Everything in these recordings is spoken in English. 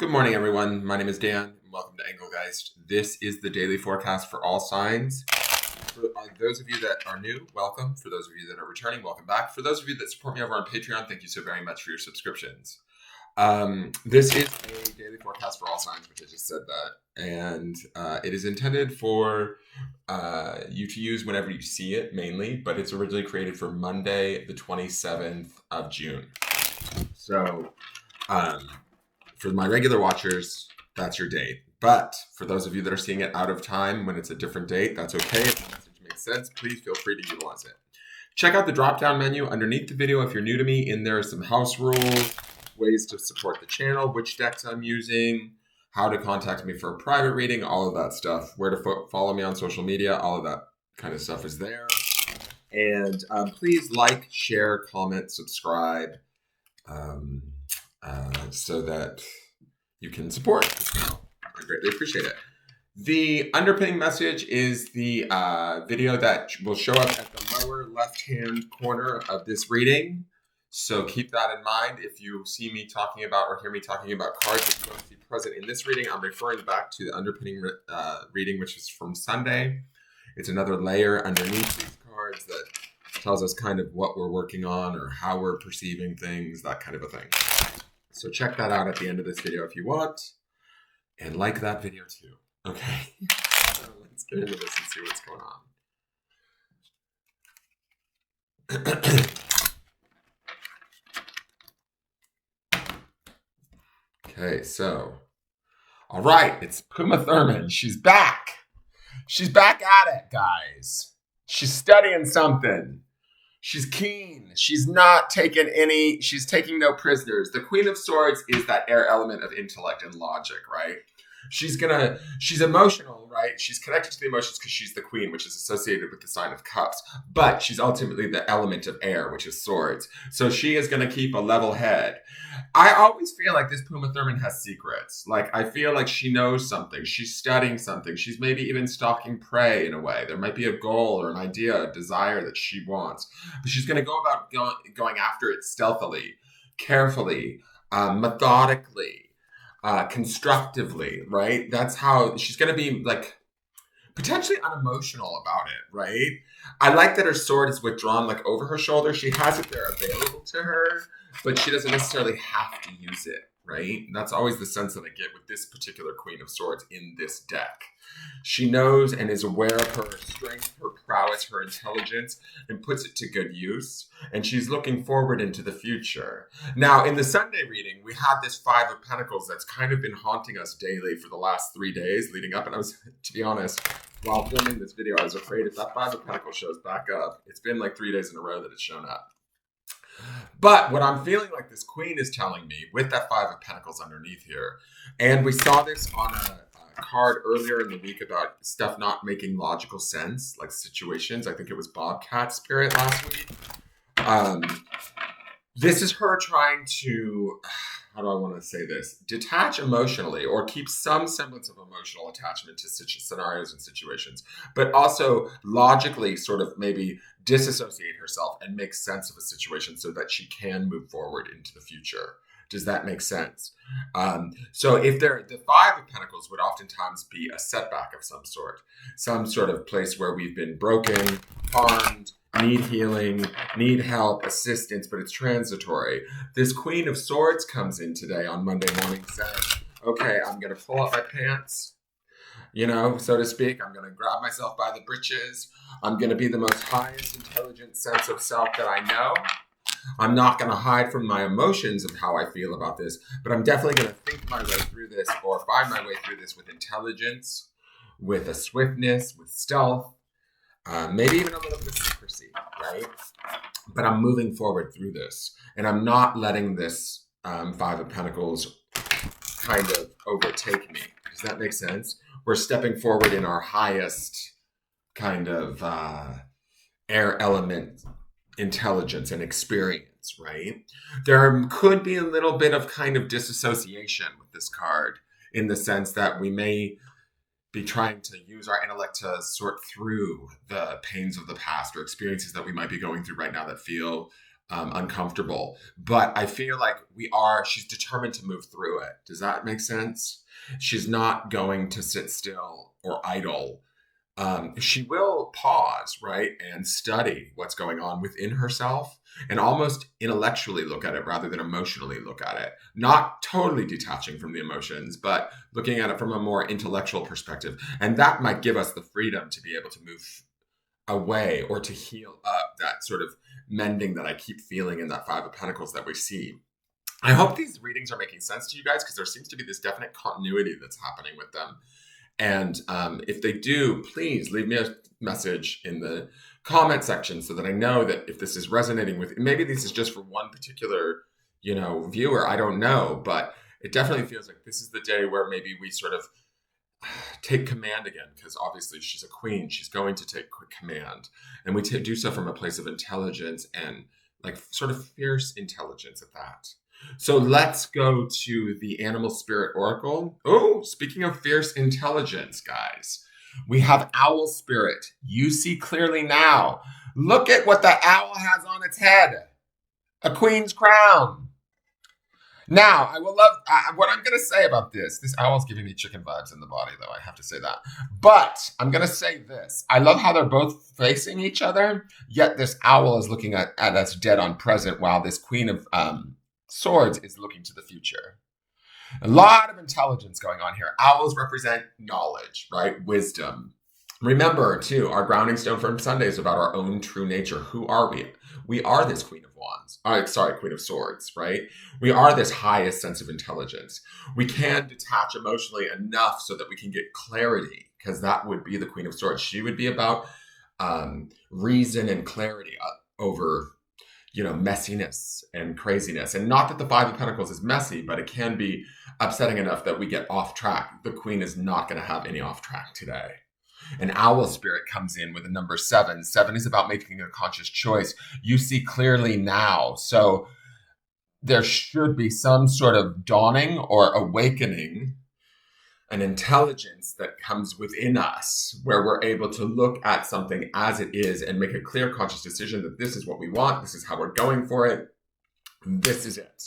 Good morning, everyone. My name is Dan, and welcome to Engelgeist. This is the daily forecast for all signs. For those of you that are new, welcome. For those of you that are returning, welcome back. For those of you that support me over on Patreon, thank you so very much for your subscriptions. This is a daily forecast for all signs, which I just said that. And it is intended for you to use whenever you see it, mainly, but it's originally created for Monday, the 27th of June. So, for my regular watchers, that's your date. But for those of you that are seeing it out of time when it's a different date, that's okay. If the message makes sense, please feel free to utilize it. Check out the drop-down menu underneath the video if you're new to me. In there are some house rules, ways to support the channel, which decks I'm using, how to contact me for a private reading, all of that stuff, where to follow me on social media, all of that kind of stuff is there. And please like, share, comment, subscribe, so that you can support the channel. I greatly appreciate it. The underpinning message is the video that will show up at the lower left-hand corner of this reading. So keep that in mind. If you see me talking about or hear me talking about cards that you want to see present in this reading, I'm referring back to the underpinning reading, which is from Sunday. It's another layer underneath these cards that tells us kind of what we're working on or how we're perceiving things, that kind of a thing. So check that out at the end of this video if you want. And like that video too. Okay. So let's get into this and see what's going on. Okay, so. All right, it's Puma Thurman. She's back. She's back at it, guys. She's studying something. She's keen. She's not taking any, she's taking no prisoners. The Queen of Swords is that air element of intellect and logic, right? She's emotional, right? She's connected to the emotions because she's the queen, which is associated with the sign of cups. But she's ultimately the element of air, which is swords. So she is going to keep a level head. I always feel like this Puma Thurman has secrets. Like, I feel like she knows something. She's studying something. She's maybe even stalking prey in a way. There might be a goal or an idea, a desire that she wants. But she's going to go about going after it stealthily, carefully, methodically. Constructively, right? That's how she's going to be, like, potentially unemotional about it, right? I like that her sword is withdrawn, like, over her shoulder. She has it there available to her, but she doesn't necessarily have to use it, right? And that's always the sense that I get with this particular Queen of Swords in this deck. She knows and is aware of her strength, her prowess, her intelligence, and puts it to good use. And she's looking forward into the future. Now, in the Sunday reading, we had this Five of Pentacles that's kind of been haunting us daily for the last 3 days leading up. And I was, to be honest, while filming this video, I was afraid if that Five of Pentacles shows back up, it's been like 3 days in a row that it's shown up. But what I'm feeling like this Queen is telling me with that Five of Pentacles underneath here, and we saw this on a card earlier in the week about stuff not making logical sense, like situations. I think it was Bobcat Spirit last week. This is her trying to, how do I want to say this? Detach emotionally or keep some semblance of emotional attachment to scenarios and situations, but also logically sort of maybe disassociate herself and make sense of a situation so that she can move forward into the future. Does that make sense? So if the Five of Pentacles would oftentimes be a setback of some sort of place where we've been broken, harmed, need healing, need help, assistance, but it's transitory. This Queen of Swords comes in today on Monday morning, says, okay, I'm going to pull up my pants, you know, so to speak. I'm going to grab myself by the britches. I'm going to be the most highest intelligent sense of self that I know. I'm not going to hide from my emotions of how I feel about this, but I'm definitely going to think my way through this or find my way through this with intelligence, with a swiftness, with stealth, maybe even a little bit of secrecy, right? But I'm moving forward through this, and I'm not letting this Five of Pentacles kind of overtake me. Does that make sense? We're stepping forward in our highest kind of air element intelligence and experience, right? There could be a little bit of kind of disassociation with this card in the sense that we may be trying to use our intellect to sort through the pains of the past or experiences that we might be going through right now that feel uncomfortable. But I feel like she's determined to move through it. Does that make sense? She's not going to sit still or idle. She will pause, right, and study what's going on within herself and almost intellectually look at it rather than emotionally look at it. Not totally detaching from the emotions, but looking at it from a more intellectual perspective. And that might give us the freedom to be able to move away or to heal up that sort of mending that I keep feeling in that Five of Pentacles that we see. I hope these readings are making sense to you guys, because there seems to be this definite continuity that's happening with them. And if they do, please leave me a message in the comment section so that I know that if this is resonating with, maybe this is just for one particular, viewer, I don't know, but it definitely feels like this is the day where maybe we sort of take command again, because obviously she's a queen. She's going to take quick command. And we do so from a place of intelligence and like sort of fierce intelligence at that. So let's go to the Animal Spirit Oracle. Oh, speaking of fierce intelligence, guys, we have Owl Spirit. You see clearly now. Look at what the owl has on its head. A queen's crown. Now, I will love what I'm going to say about this. This owl's giving me chicken vibes in the body, though. I have to say that. But I'm going to say this. I love how they're both facing each other, yet this owl is looking at us dead on present, while this Queen of Swords is looking to the future. A lot of intelligence going on here. Owls represent knowledge, right? Wisdom. Remember, too, our grounding stone for Sunday is about our own true nature. Who are we? We are this Queen of Wands. Queen of Swords, right? We are this highest sense of intelligence. We can detach emotionally enough so that we can get clarity, because that would be the Queen of Swords. She would be about reason and clarity over messiness and craziness. And not that the Five of Pentacles is messy, but it can be upsetting enough that we get off track. The Queen is not going to have any off track today. An owl spirit comes in with a number 7. 7 is about making a conscious choice. You see clearly now. So there should be some sort of dawning or awakening, an intelligence that comes within us where we're able to look at something as it is and make a clear conscious decision that this is what we want. This is how we're going for it. This is it.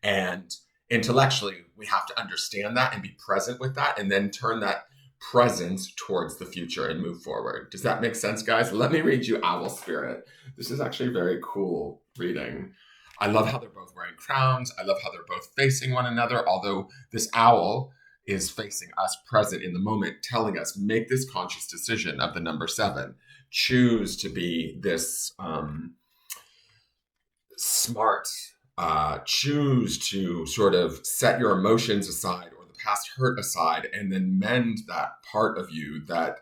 And intellectually, we have to understand that and be present with that, and then turn that presence towards the future and move forward. Does that make sense, guys? Let me read you Owl Spirit. This is actually a very cool reading. I love how they're both wearing crowns. I love how they're both facing one another, although this owl is facing us present in the moment, telling us, make this conscious decision of the number 7. Choose to be this smart. Choose to sort of set your emotions aside or the past hurt aside, and then mend that part of you that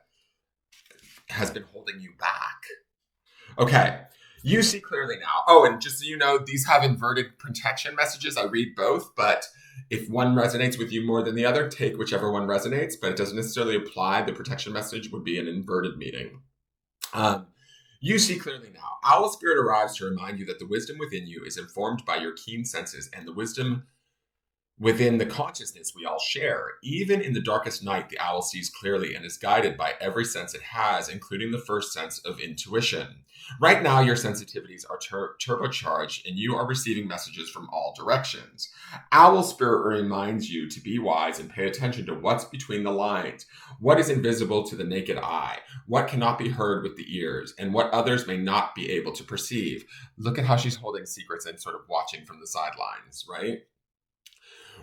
has been holding you back. Okay. You see clearly now. Oh, and just so you know, these have inverted protection messages. I read both, but if one resonates with you more than the other, take whichever one resonates, but it doesn't necessarily apply. The protection message would be an inverted meaning. You see clearly now. Owl Spirit arrives to remind you that the wisdom within you is informed by your keen senses, and the wisdom within the consciousness we all share. Even in the darkest night, the owl sees clearly and is guided by every sense it has, including the first sense of intuition. Right now, your sensitivities are turbocharged, and you are receiving messages from all directions. Owl Spirit reminds you to be wise and pay attention to what's between the lines, what is invisible to the naked eye, what cannot be heard with the ears, and what others may not be able to perceive. Look at how she's holding secrets and sort of watching from the sidelines, right?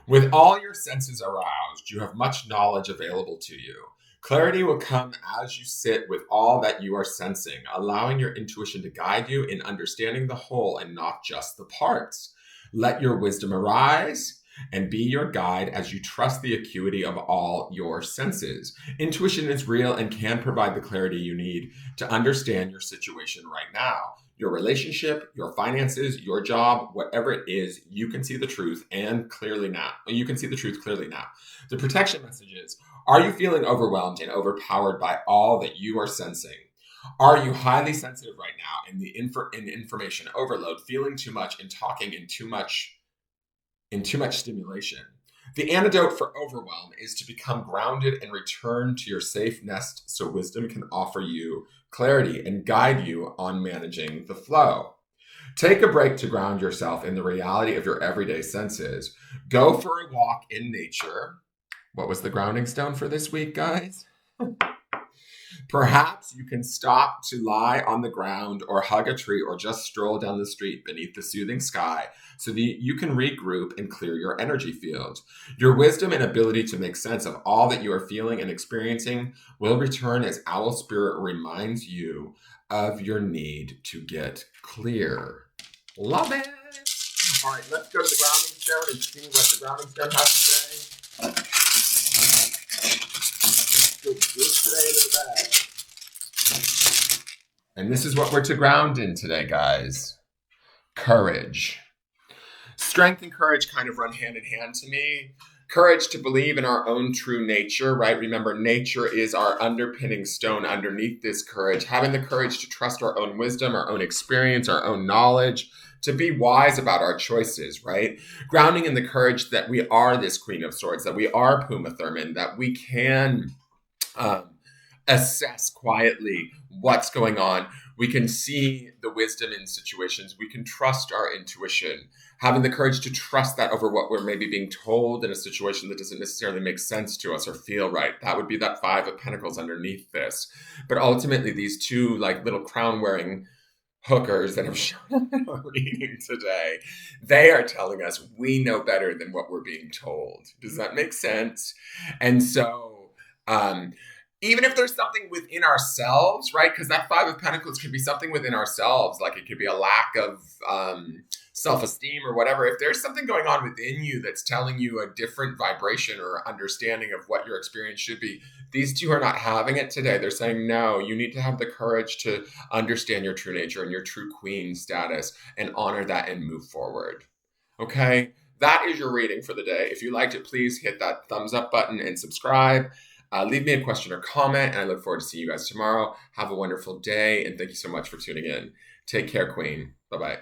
With all your senses aroused, you have much knowledge available to you. Clarity will come as you sit with all that you are sensing, allowing your intuition to guide you in understanding the whole and not just the parts. Let your wisdom arise and be your guide as you trust the acuity of all your senses. Intuition is real and can provide the clarity you need to understand your situation right now. Your relationship, your finances, your job, whatever it is, you can see the truth clearly now. The protection message is, are you feeling overwhelmed and overpowered by all that you are sensing? Are you highly sensitive right now in information overload, feeling too much and talking in too much stimulation? The antidote for overwhelm is to become grounded and return to your safe nest so wisdom can offer you clarity and guide you on managing the flow. Take a break to ground yourself in the reality of your everyday senses. Go for a walk in nature. What was the grounding stone for this week, guys? Perhaps you can stop to lie on the ground or hug a tree or just stroll down the street beneath the soothing sky so that you can regroup and clear your energy field. Your wisdom and ability to make sense of all that you are feeling and experiencing will return as Owl Spirit reminds you of your need to get clear. Love it. All right, let's go to the grounding stone and see what the grounding stone has to say. Let's go good today into the bag. And this is what we're to ground in today, guys. Courage. Strength and courage kind of run hand in hand to me. Courage to believe in our own true nature, right? Remember, nature is our underpinning stone underneath this courage. Having the courage to trust our own wisdom, our own experience, our own knowledge, to be wise about our choices, right? Grounding in the courage that we are this Queen of Swords, that we are Puma Thurman, that we can assess quietly what's going on. We can see the wisdom in situations. We can trust our intuition. Having the courage to trust that over what we're maybe being told in a situation that doesn't necessarily make sense to us or feel right. That would be that Five of Pentacles underneath this. But ultimately, these two like little crown-wearing hookers that have shown up in our reading today, they are telling us we know better than what we're being told. Does that make sense? And so, even if there's something within ourselves, right? Because that Five of Pentacles could be something within ourselves, like it could be a lack of self-esteem or whatever. If there's something going on within you that's telling you a different vibration or understanding of what your experience should be, these two are not having it today. They're saying, no, you need to have the courage to understand your true nature and your true queen status and honor that and move forward. Okay? That is your reading for the day. If you liked it, please hit that thumbs up button and subscribe. Leave me a question or comment, and I look forward to seeing you guys tomorrow. Have a wonderful day, and thank you so much for tuning in. Take care, Queen. Bye-bye.